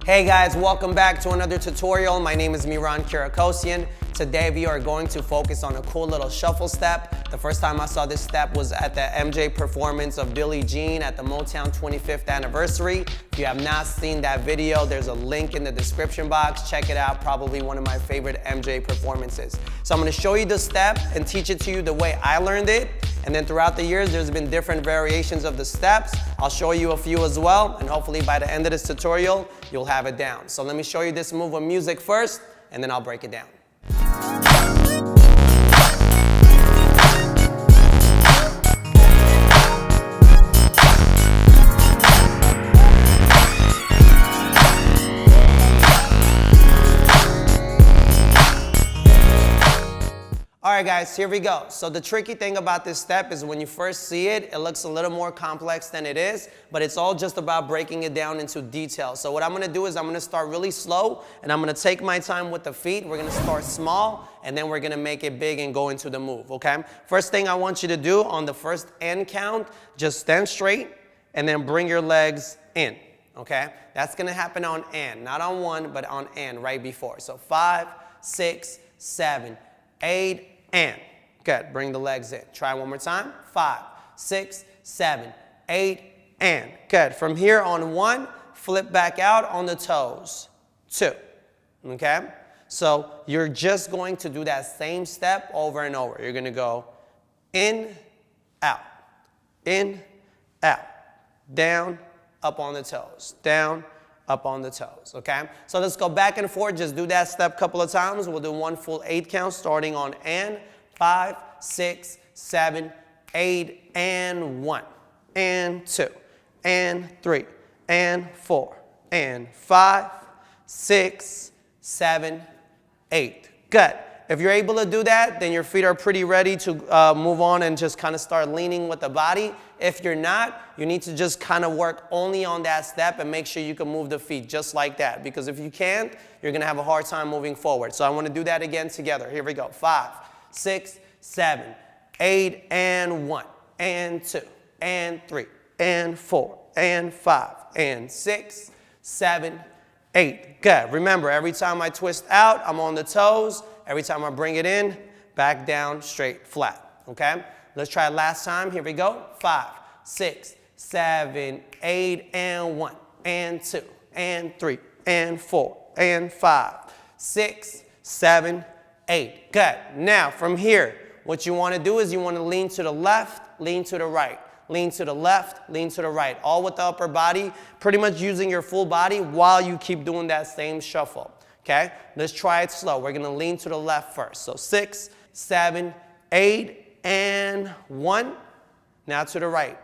Hey guys, welcome back to another tutorial. My name is Miran Kirakosian. Today we are going to focus on a cool little shuffle step. The first time I saw this step was at the MJ performance of Billie Jean at the Motown 25th anniversary. If you have not seen that video, there's a link in the description box. Check it out, probably one of my favorite MJ performances. So I'm gonna show you the step and teach it to you the way I learned it. And then throughout the years, there's been different variations of the steps. I'll show you a few as well, and hopefully by the end of this tutorial, you'll have it down. So let me show you this move with music first, and then I'll break it down. Alright guys, here we go. So the tricky thing about this step is when you first see it, it looks a little more complex than it is, but it's all just about breaking it down into detail. So what I'm going to do is I'm going to start really slow, and I'm going to take my time with the feet. We're going to start small, and then we're going to make it big and go into the move, okay? First thing I want you to do on the first and count, just stand straight, and then bring your legs in, okay? That's going to happen on and, not on one, but on and right before. So 5, 6, 7, 8, and. Good. Bring the legs in. Try one more time. 5, 6, 7, 8, and. Good. From here on 1, flip back out on the toes. 2. Okay? So you're just going to do that same step over and over. You're going to go in, out, down, up on the toes, down, up on the toes, okay? So let's go back and forth. Just do that step a couple of times. We'll do one full 8 count starting on and. 5, 6, 7, 8, and 1, and 2, and 3, and 4, and 5, 6, 7, 8. Good. If you're able to do that, then your feet are pretty ready to move on and just kind of start leaning with the body. If you're not, you need to just kind of work only on that step and make sure you can move the feet just like that. Because if you can't, you're going to have a hard time moving forward. So I want to do that again together. Here we go. 5, 6, 7, 8, and 1, and 2, and 3, and 4, and 5, and 6, 7, 8. Good. Remember, every time I twist out, I'm on the toes. Every time I bring it in, back down, straight, flat. Okay? Let's try it last time. Here we go. 5, 6, 7, 8, and 1, and 2, and 3, and 4, and 5, 6, 7, 8. Good. Now, from here, what you want to do is you want to lean to the left, lean to the right. Lean to the left, lean to the right. All with the upper body, pretty much using your full body while you keep doing that same shuffle. Okay? Let's try it slow. We're going to lean to the left first. So 6, 7, 8, and 1. Now to the right.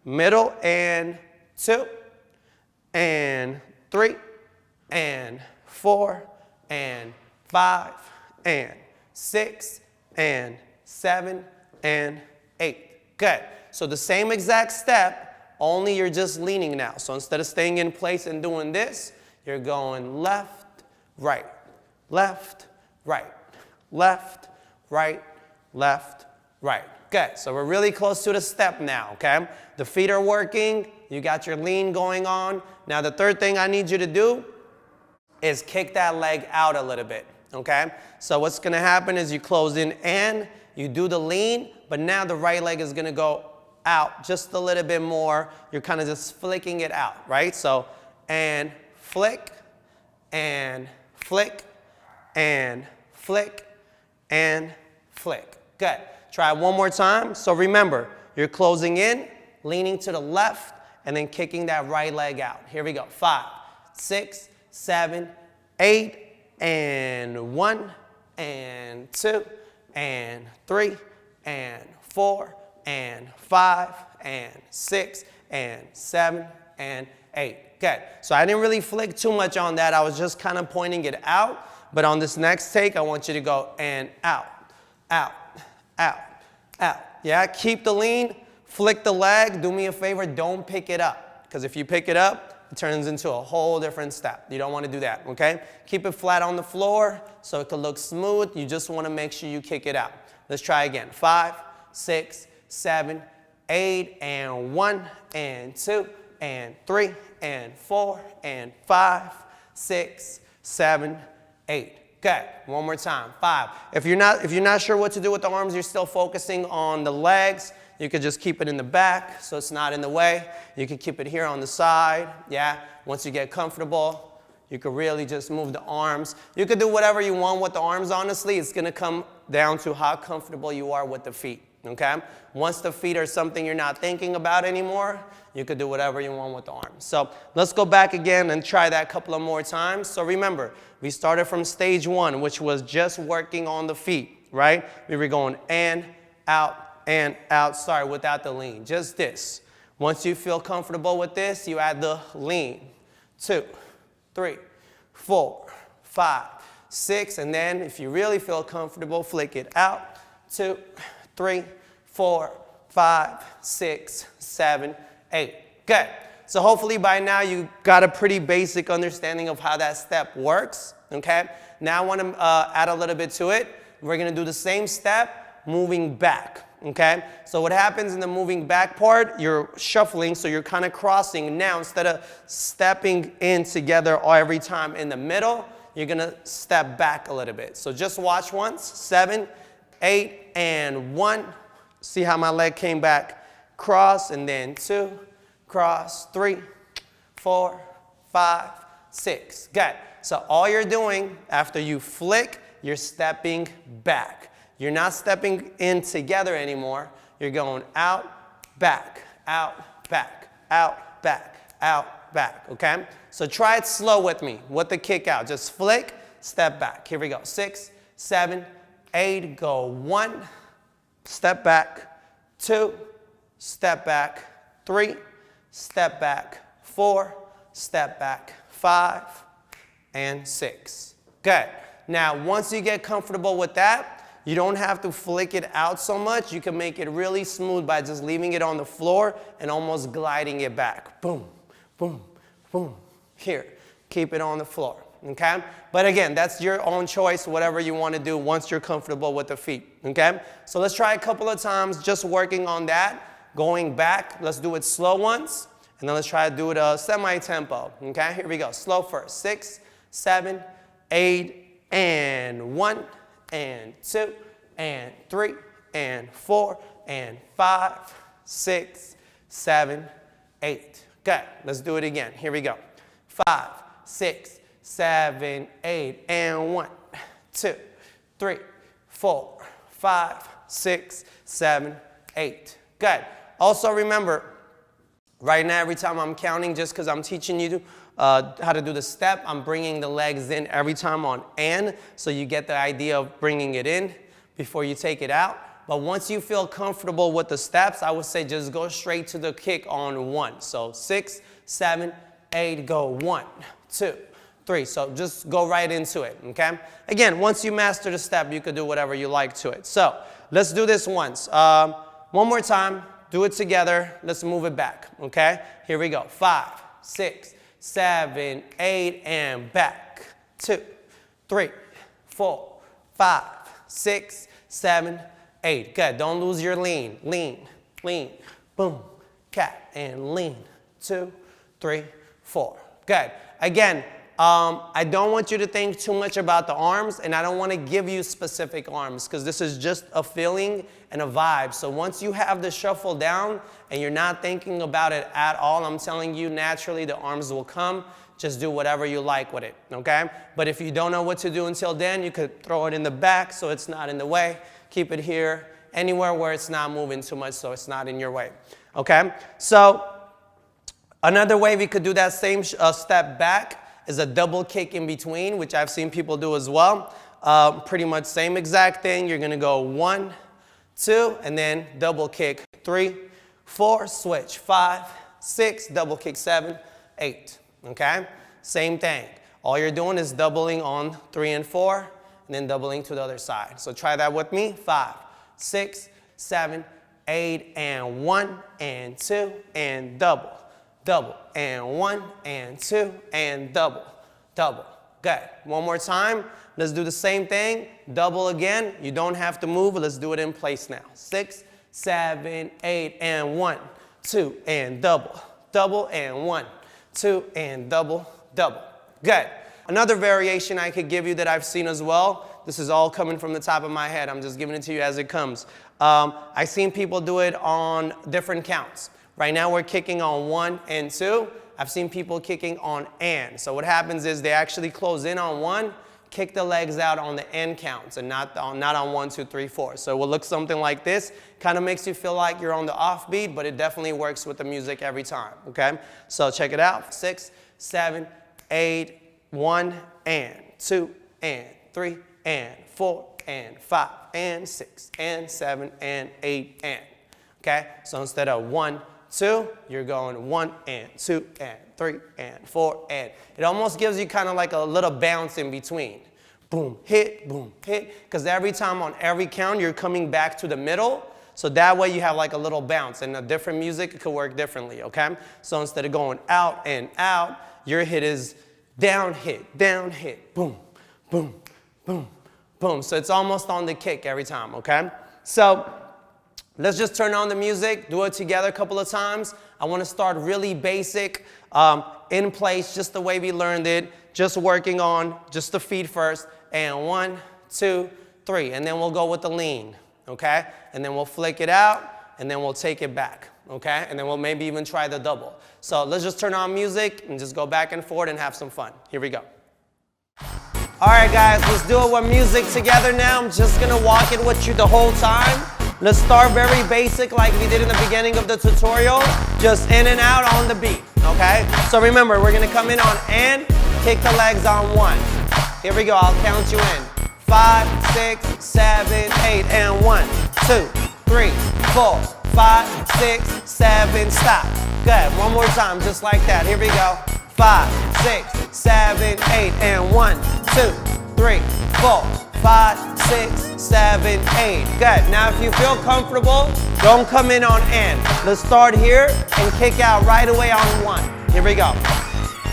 Middle, and 2, and 3, and 4, and 5, and 6, and 7, and 8. Good. So the same exact step, only you're just leaning now. So instead of staying in place and doing this, you're going left, right, left, right, left, right, left, right. Good. So we're really close to the step now, okay? The feet are working. You got your lean going on. Now the third thing I need you to do is kick that leg out a little bit, okay? So what's going to happen is you close in and you do the lean, but now the right leg is going to go out just a little bit more. You're kind of just flicking it out, right? So, and flick, and flick, and flick, and flick. Good. Try it one more time. So remember, you're closing in, leaning to the left, and then kicking that right leg out. Here we go. 5, 6, 7, 8, and 1, and 2, and 3, and 4, and 5, and 6, and 7, and 8. Good. So I didn't really flick too much on that. I was just kind of pointing it out. But on this next take, I want you to go and out, out, out, out. Yeah, keep the lean, flick the leg. Do me a favor, don't pick it up. Because if you pick it up, it turns into a whole different step. You don't want to do that, okay? Keep it flat on the floor so it can look smooth. You just want to make sure you kick it out. Let's try again. 5, 6, 7, 8, and 1, and 2, and 3, and 4, and 5, 6, 7, 8. Good. One more time. 5. If you're not sure what to do with the arms, you're still focusing on the legs, you could just keep it in the back so it's not in the way. You could keep it here on the side. Yeah. Once you get comfortable, you could really just move the arms. You could do whatever you want with the arms, honestly. It's going to come down to how comfortable you are with the feet. Okay? Once the feet are something you're not thinking about anymore, you could do whatever you want with the arms. So let's go back again and try that a couple of more times. So remember, we started from stage 1, which was just working on the feet, right? We were going and out, sorry, without the lean. Just this. Once you feel comfortable with this, you add the lean. 2, 3, 4, 5, 6, and then if you really feel comfortable, flick it out. 2, 3, 4, 5, 6, 7, 8. Good. So hopefully by now you got a pretty basic understanding of how that step works. Okay. Now I want to add a little bit to it. We're going to do the same step, moving back. Okay. So what happens in the moving back part, you're shuffling, so you're kind of crossing. Now instead of stepping in together every time in the middle, you're going to step back a little bit. So just watch once. 7, 8, and 1. See how my leg came back? Cross, and then 2, cross, 3, 4, 5, 6. Good. So all you're doing after you flick, you're stepping back. You're not stepping in together anymore. You're going out, back, out, back, out, back, out, back. Okay? So try it slow with me, with the kick out. Just flick, step back. Here we go. 6, 7, 8, go 1, step back, 2, step back, 3, step back, 4, step back, 5, and 6. Good. Now, once you get comfortable with that, you don't have to flick it out so much. You can make it really smooth by just leaving it on the floor and almost gliding it back. Boom, boom, boom. Here, keep it on the floor. Okay? But again, that's your own choice, whatever you want to do once you're comfortable with the feet. Okay? So let's try a couple of times just working on that. Going back, let's do it slow once. And then let's try to do it semi-tempo. Okay? Here we go. Slow first. 6, 7, 8, and 1, and 2, and 3, and 4, and 5, 6, 7, 8. Good. Let's do it again. Here we go. 5, 6, 7, 8, and 1, 2, 3, 4, 5, 6, 7, 8. Good. Also remember, right now every time I'm counting, just because I'm teaching you how to do the step, I'm bringing the legs in every time on and, so you get the idea of bringing it in before you take it out. But once you feel comfortable with the steps, I would say just go straight to the kick on 1. So 6, 7, 8, go 1, 2, 3. So just go right into it, okay? Again, once you master the step, you could do whatever you like to it. So let's do this once. One more time. Do it together. Let's move it back, okay? Here we go. 5, 6, 7, 8, and back. 2, 3, 4, 5, 6, 7, 8. Good. Don't lose your lean. Lean, lean, boom, cat, and lean. 2, 3, 4. Good. Again, I don't want you to think too much about the arms, and I don't want to give you specific arms because this is just a feeling and a vibe. So once you have the shuffle down and you're not thinking about it at all, I'm telling you, naturally the arms will come. Just do whatever you like with it, okay? But if you don't know what to do until then, you could throw it in the back so it's not in the way. Keep it here, anywhere where it's not moving too much so it's not in your way, okay? So another way we could do that same step back is a double kick in between, which I've seen people do as well. Pretty much same exact thing. You're going to go 1, 2, and then double kick 3, 4, switch 5, 6, double kick 7, 8. Okay? Same thing. All you're doing is doubling on 3 and 4, and then doubling to the other side. So try that with me. 5, 6, 7, 8, and 1, and 2, and double. Double, and 1, and 2, and double, double. Good. One more time. Let's do the same thing. Double again. You don't have to move. Let's do it in place now. 6, 7, 8, and 1, 2, and double, double, and 1, 2, and double, double. Good. Another variation I could give you that I've seen as well, this is all coming from the top of my head, I'm just giving it to you as it comes. I've seen people do it on different counts. Right now we're kicking on 1 and 2. I've seen people kicking on and. So what happens is they actually close in on 1, kick the legs out on the end counts and not on 1, 2, 3, 4. So it will look something like this. Kind of makes you feel like you're on the offbeat, but it definitely works with the music every time, okay? So check it out. 6, 7, 8, 1, and 2, and 3, and 4, and 5, and 6, and 7, and 8, and. Okay? So instead of 1, 2, you're going 1, and 2, and 3, and 4, and. It almost gives you kind of like a little bounce in between. Boom, hit, because every time on every count, you're coming back to the middle. So that way you have like a little bounce, and a different music could work differently, okay? So instead of going out and out, your hit is down, hit, boom, boom, boom, boom. So it's almost on the kick every time, okay? So let's just turn on the music, do it together a couple of times. I want to start really basic, in place, just the way we learned it, just working on just the feet first. And 1, 2, 3. And then we'll go with the lean, okay? And then we'll flick it out, and then we'll take it back, okay? And then we'll maybe even try the double. So let's just turn on music and just go back and forth and have some fun. Here we go. All right, guys, let's do it with music together now. I'm just going to walk it with you the whole time. Let's start very basic like we did in the beginning of the tutorial. Just in and out on the beat, okay? So remember, we're going to come in on and, kick the legs on 1. Here we go, I'll count you in. 5, 6, 7, 8, and 1, 2, 3, 4, 5, 6, 7, stop. Good, one more time, just like that. Here we go. 5, 6, 7, 8, and 1, 2, 3, 4, 5, 6, 7, 8. Good, now if you feel comfortable, don't come in on and. Let's start here and kick out right away on 1. Here we go.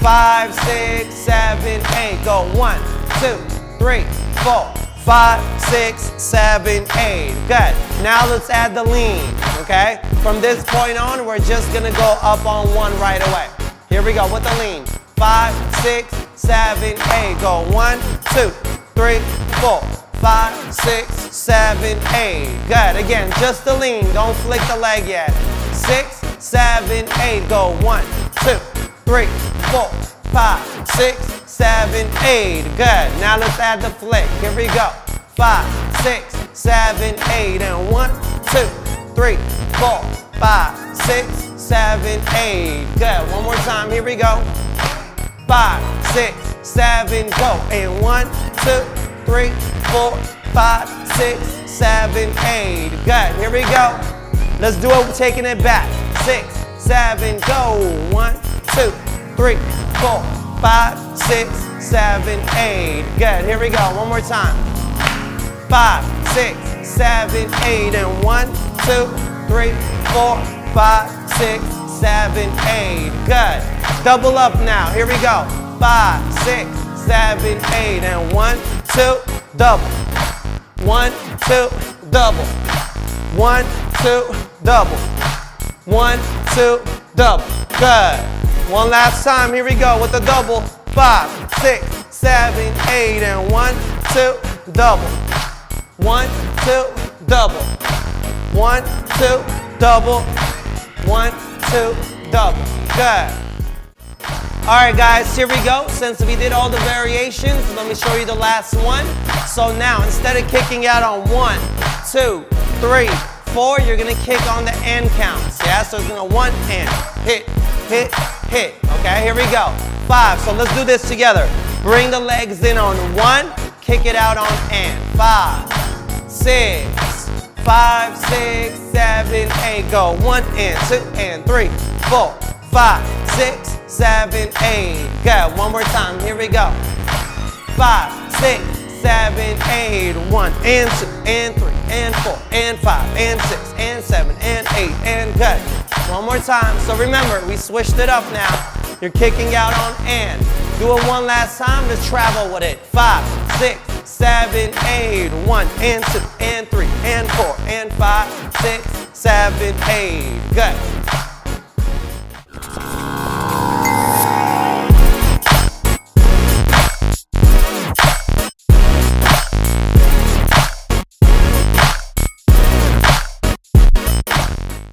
5, 6, 7, 8. Go 1, 2, 3, 4, 5, 6, 7, 8. Good. Now let's add the lean, okay? From this point on, we're just gonna go up on 1 right away. Here we go with the lean. 5, 6, 7, 8. Go 1, 2, 3, 4, 5, 6, 7, 8. Good. Again, just the lean. Don't flick the leg yet. 6, 7, 8. Go 1, 2, 3, 4, 5, 6, 7, 8. Good. Now let's add the flick. Here we go. 5, 6, 7, 8. And 1, 2, 3, 4, 5, 6, 7, 8. Good. One more time. Here we go. 5, 6, 7, go. And 1, 2, 3, 4, 5, 6, 7, 8. Good. Here we go. Let's do it taking it back. 6, 7, go. 1, 2, 3, 4, 5, 6, 7, 8. Good. Here we go. One more time. 5, 6, 7, 8. And 1, 2, 3, 4, 5, 6, 7, 8. Good. Double up now. Here we go. 5, 6, 7, 8. And 1, 2, double. 1, 2, double. 1, 2, double. 1, 2, double. Good. One last time. Here we go with the double. 5, 6, 7, 8. And 1, 2, double. 1, 2, double. 1, 2, double. 1, 2, double. Good. All right, guys, here we go. Since we did all the variations, let me show you the last one. So now, instead of kicking out on 1, 2, 3, 4, you're gonna kick on the end counts. Yeah, so it's gonna 1 and hit, hit, hit. Okay, here we go. 5. So let's do this together. Bring the legs in on 1, kick it out on and. 5, 6, 5, 6, 7, 8. Go 1 and 2 and 3, 4, 5, 6, 7, 8. Good. One more time. Here we go. 5, 6, 7, 8. 1 and 2 and 3 and 4 and 5 and 6 and 7 and 8 and good. One more time. So remember, we switched it up now. You're kicking out on and. Do it one last time. Let's travel with it. 5, 6, 7, 8. 1 and 2 and 3 and 4 and 5, 6, 7, 8. Good.